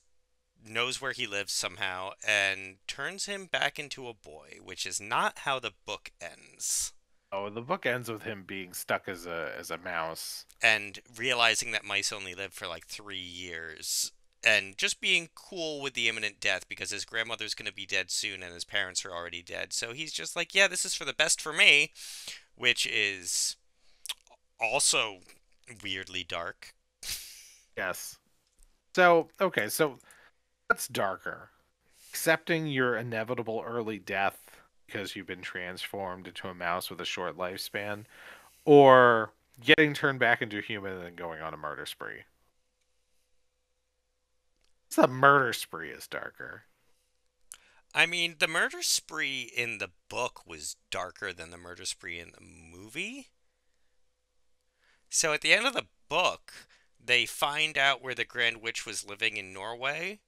knows where he lives somehow and turns him back into a boy, which is not how the book ends. Oh, the book ends with him being stuck as a mouse. And realizing that mice only live for like 3 years. And just being cool with the imminent death because his grandmother's going to be dead soon and his parents are already dead. So he's just like, yeah, this is for the best for me, which is also weirdly dark. Yes. So okay, so that's darker. Accepting your inevitable early death because you've been transformed into a mouse with a short lifespan, or getting turned back into a human and then going on a murder spree. The murder spree is darker. I mean, the murder spree in the book was darker than the murder spree in the movie. So at the end of the book, they find out where the Grand Witch was living in Norway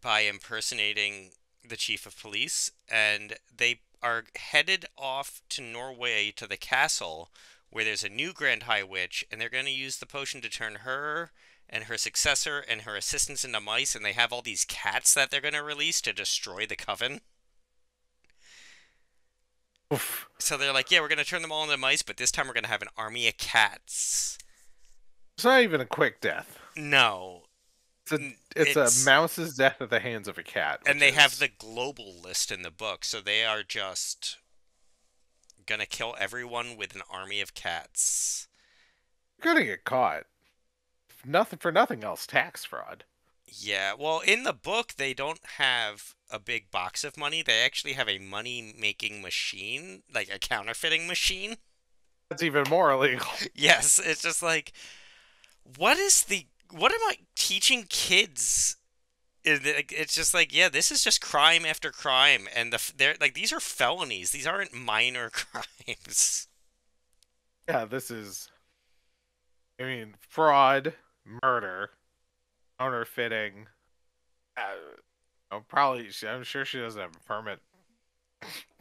by impersonating the chief of police, and they are headed off to Norway to the castle where there's a new Grand High Witch, and they're going to use the potion to turn her and her successor and her assistants into mice, and they have all these cats that they're going to release to destroy the coven. Oof. So they're like, yeah, we're going to turn them all into mice, but this time we're going to have an army of cats. It's not even a quick death. No, It's a it's mouse's death at the hands of a cat, and which they have is the global list in the book, so they are just gonna kill everyone with an army of cats. gonna get caught. Nothing for nothing else, tax fraud. Yeah, well, in the book, they don't have a big box of money. They actually have a money making machine, like a counterfeiting machine. That's even more illegal. Yes, it's just like, what am I teaching kids? It's just like, yeah, this is just crime after crime, and they're like, these are felonies. These aren't minor crimes. Yeah, this is. I mean, fraud, murder, counterfeiting. Probably. I'm sure she doesn't have a permit.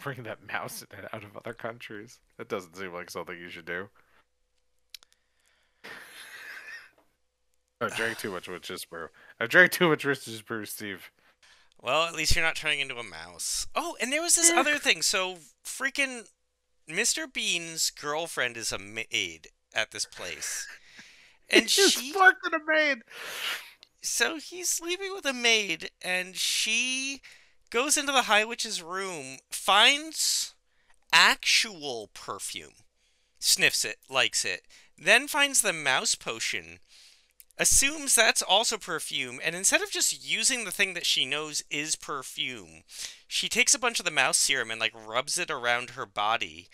Bring that mouse in and out of other countries. That doesn't seem like something you should do. I drank too much witch's brew. I drank too much witch's brew, Steve. Well, at least you're not turning into a mouse. Oh, and there was this other thing. So, freaking Mr. Bean's girlfriend is a maid at this place. And He's she. fucking a maid. So he's sleeping with a maid, and she goes into the High Witch's room, finds actual perfume, sniffs it, likes it, then finds the mouse potion, assumes that's also perfume, and instead of just using the thing that she knows is perfume, she takes a bunch of the mouse serum and like rubs it around her body,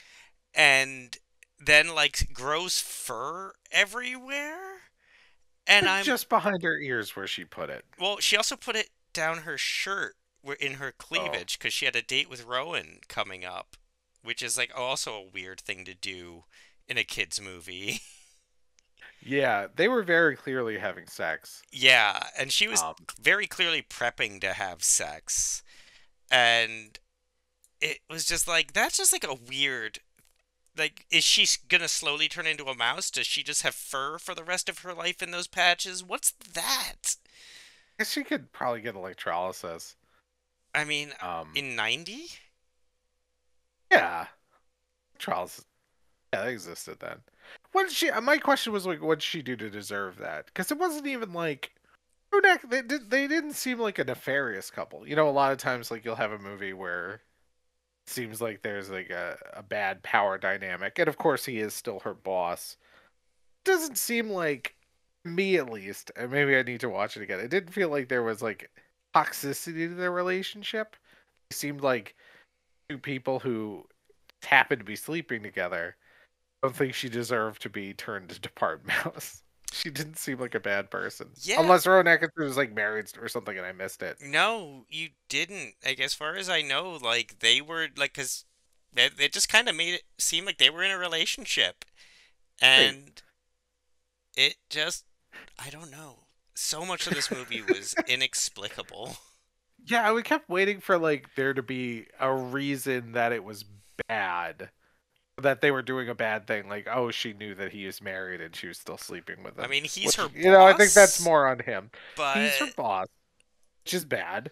and then like grows fur everywhere. And But I'm just behind her ears where she put it. well, she also put it down her shirt in her Oh. cleavage because she had a date with Rowan coming up, which is like also a weird thing to do in a kids movie. Yeah, they were very clearly having sex. Yeah, and she was Um, very clearly prepping to have sex. And it was just like that's just like a weird like is she gonna slowly turn into a mouse? Does she just have fur for the rest of her life in those patches? What's that? I guess she could probably get electrolysis. I mean, Um, in 90? yeah, electrolysis. Yeah, that existed then. What did she? My question was like, what did she do to deserve that? Because it wasn't even like Rodak. They didn't seem like a nefarious couple. You know, a lot of times like you'll have a movie where it seems like there's like a bad power dynamic, and of course he is still her boss. Doesn't seem like me at least, and maybe I need to watch it again. It didn't feel like there was like toxicity to their relationship. It seemed like two people who happened to be sleeping together. I don't think she deserved to be turned into part mouse. She didn't seem like a bad person. Yeah. Unless Rowan Atkinson was like married or something and I missed it. No, you didn't. Like as far as I know, like they were like cuz they just kind of made it seem like they were in a relationship. Right. And it just I don't know. So much of this movie was inexplicable. Yeah, we kept waiting for like there to be a reason that it was bad. That they were doing a bad thing, like, oh, she knew that he was married and she was still sleeping with I him. mean, he's Which, her I think that's boss, more on him. He's her but boss, which is bad.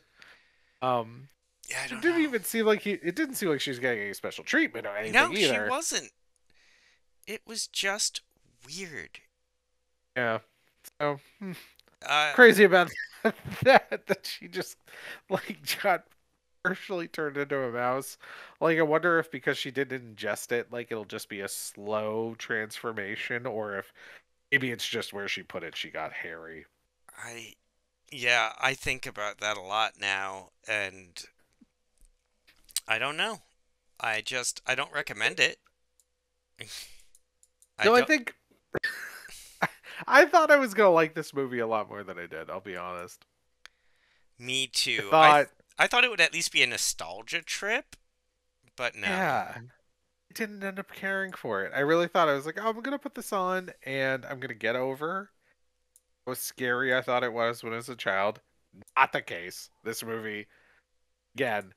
Um, yeah, I it don't didn't know. even seem like it didn't seem like she was getting any special treatment or anything No, she either. wasn't. It was just weird. Yeah. So Uh, crazy about that she just like got partially turned into a mouse. Like I wonder if because she didn't ingest it, like it'll just be a slow transformation, or if maybe it's just where she put it, she got hairy. I yeah, I think about that a lot now, and I don't know. I don't recommend it. I No, I don't. think I thought I was gonna like this movie a lot more than I did. I'll be honest. Me I too. thought, I thought it would at least be a nostalgia trip, but no. yeah, I didn't end up caring for it. I really thought I was like, oh, I'm gonna put this on and I'm gonna get over how scary I thought it was when I was a child. Not the case. This movie, again,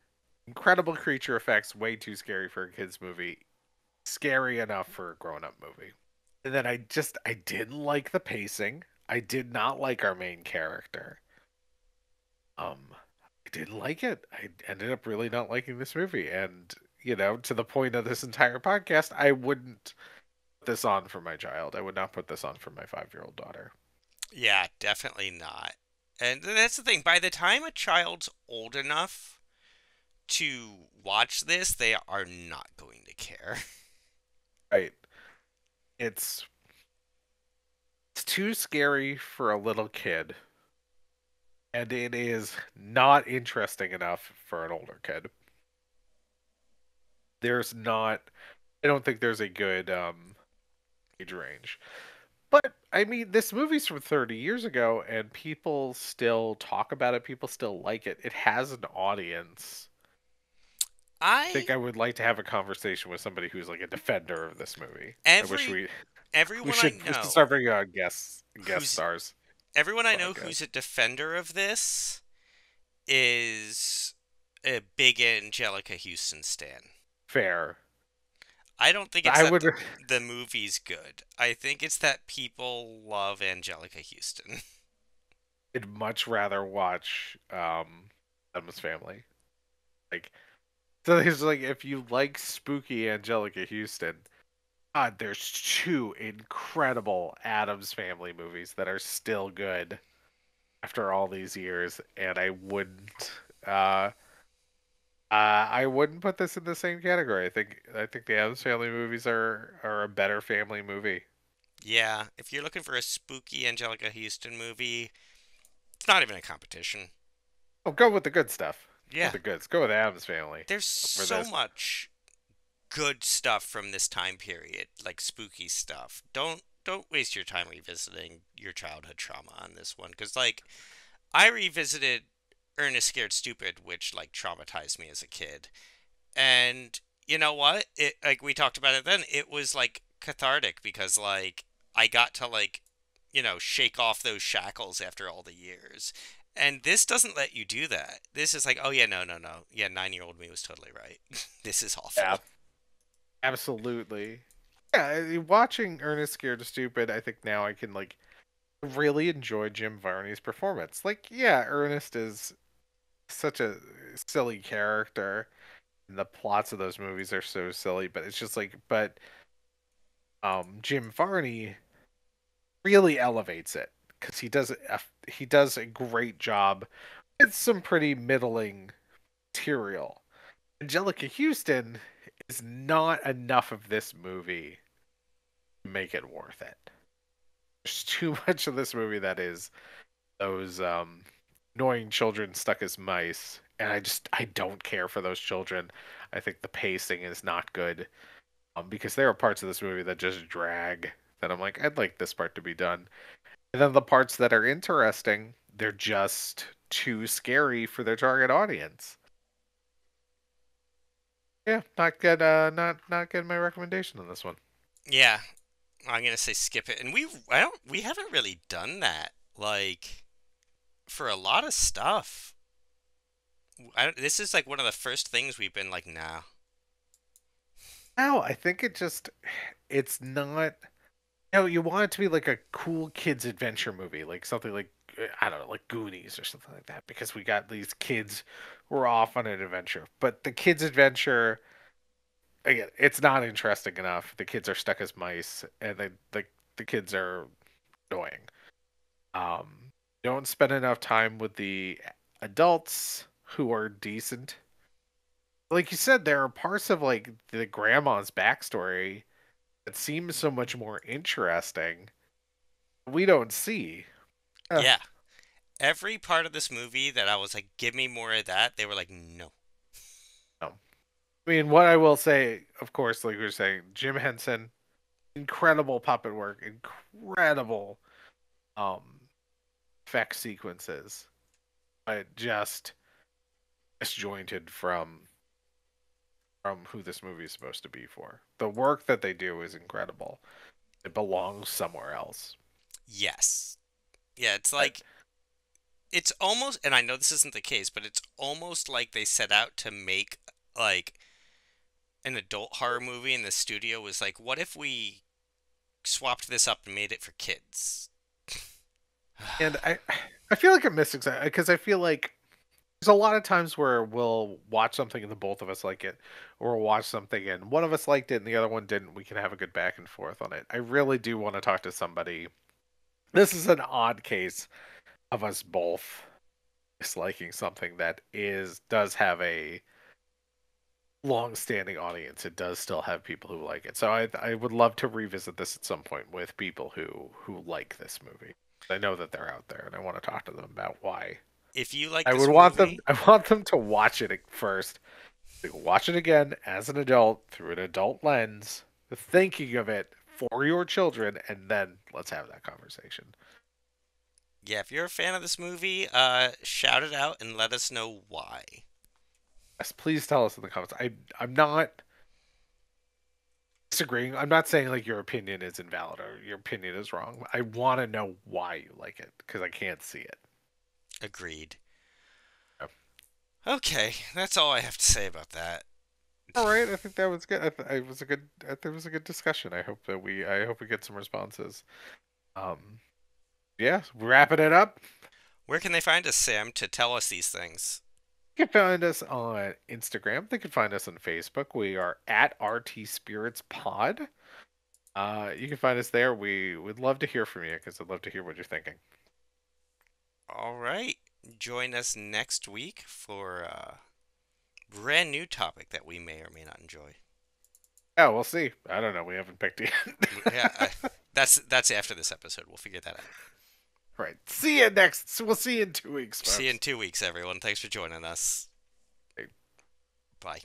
incredible creature effects, way too scary for a kids movie. Scary enough for a grown-up movie. And then I didn't like the pacing. I did not like our main character. I didn't like it. I ended up really not liking this movie, and to the point of this entire podcast, I wouldn't put this on for my child. I would not put this on for my 5-year-old daughter. Yeah, definitely not. And that's the thing. By the time a child's old enough to watch this, they are not going to care. Right? It's it's too scary for a little kid, and it is not interesting enough for an older kid. There's not. I don't think there's a good age range. But I mean, this movie's from 30 years ago, and people still talk about it. People still like it. It has an audience. I I think I would like to have a conversation with somebody who's like a defender of this movie. I wish every we everyone I should start know bringing on guest who's stars. everyone I know Podcast. who's a defender of this is a big Angelica Houston stan. Fair. I don't think it's I that would. the movie's good. I think it's that people love Angelica Houston. I'd much rather watch Adam's Family. Like, so there's like if you like spooky Angelica Houston, God, there's two incredible Adams Family movies that are still good after all these years, and uh, I wouldn't put this in the same category. I think the Adams Family movies are a better family movie. Yeah, if you're looking for a spooky Angelica Houston movie, it's not even a competition. Oh, go with the good stuff. Go with Yeah, the goods. Go with Adams Family there's for so this. much good stuff from this time period, like spooky stuff. Don't waste your time revisiting your childhood trauma on this one, because like I revisited Ernest Scared Stupid, which like traumatized me as a kid, and you know what? It like we talked about it then. It was like cathartic because like I got to like shake off those shackles after all the years. And this doesn't let you do that. This is like, oh yeah, no, no, no. Yeah, 9-year-old me was totally right. This is Yeah, awful. absolutely. Yeah, watching Ernest Scared Stupid, I think now I can like really enjoy Jim Varney's performance. Like, yeah, Ernest is such a silly character, and the plots of those movies are so silly, but it's just like, but Jim Varney really elevates it because he does a great job. It's some pretty middling material. Angelica Houston is not enough of this movie to make it worth it. There's too much of this movie that is those annoying children stuck as mice, and I don't care for those children. I think the pacing is not good, because there are parts of this movie that just drag. That I'm like, I'd like this part to be done, and then the parts that are interesting, they're just too scary for their target audience. Yeah, not good. Not good. My recommendation on this one. Yeah, I'm gonna say skip it. And we haven't really done that like for a lot of stuff. This is like one of the first things we've been like, nah. No, I think it's not. No, you want it to be like a cool kids adventure movie, like something like I don't know, like Goonies or something like that, because we got these kids who are off on an adventure. But the kids' adventure, again, it's not interesting enough. The kids are stuck as mice, and the kids are annoying. Don't spend enough time with the adults who are decent. Like you said, there are parts of like the grandma's backstory that seems so much more interesting. We don't see. Uh, Yeah, every part of this movie that I was like, give me more of that, they were like, no. no. I mean, what I will say, of course, like we were saying, Jim Henson, incredible puppet work, incredible um effect sequences, but just disjointed from who this movie is supposed to be for. The work that they do is incredible. It belongs somewhere else. Yes. Yeah, it's But like it's almost, and I know this isn't the case, but it's almost like they set out to make like an adult horror movie, and the studio was like, what if we swapped this up and made it for kids? and I feel like it missed exactly because I feel like there's a lot of times where we'll watch something and the both of us like it, or we'll watch something and one of us liked it and the other one didn't. We can have a good back and forth on it. I really do want to talk to somebody. This is an odd case of us both disliking something that is does have a long-standing audience. It does still have people who like it. So I would love to revisit this at some point with people who like this movie. I know that they're out there, and I want to talk to them about why. If you like I would this want them. movie, I want them to watch it first. They can watch it again as an adult through an adult lens, thinking of it for your children, and then let's have that conversation. yeah, if you're a fan of this movie, shout it out and let us know why. Yes, please tell us in the comments. I'm not disagreeing. I'm not saying like your opinion is invalid or your opinion is wrong. I want to know why you like it because I can't see it. Agreed. Yep. Okay, that's all I have to say about that. All right, I think that was good. It was a good. I think it was a good discussion. I hope we get some responses. Um, yeah, wrapping it up. Where can they find us, Sam, to tell us these things? You can find us on Instagram. They can find us on Facebook. We are at RTSpiritsPod. You can find us there. We would love to hear from you because I'd love to hear what you're thinking. All right, join us next week for a brand new topic that we may or may not enjoy. Yeah, we'll see. I don't know. We haven't picked yet. Yeah, that's after this episode. We'll figure that out. Right. See you next. We'll see you in 2 weeks, See you in folks. 2 weeks, everyone. Thanks for joining us. Bye.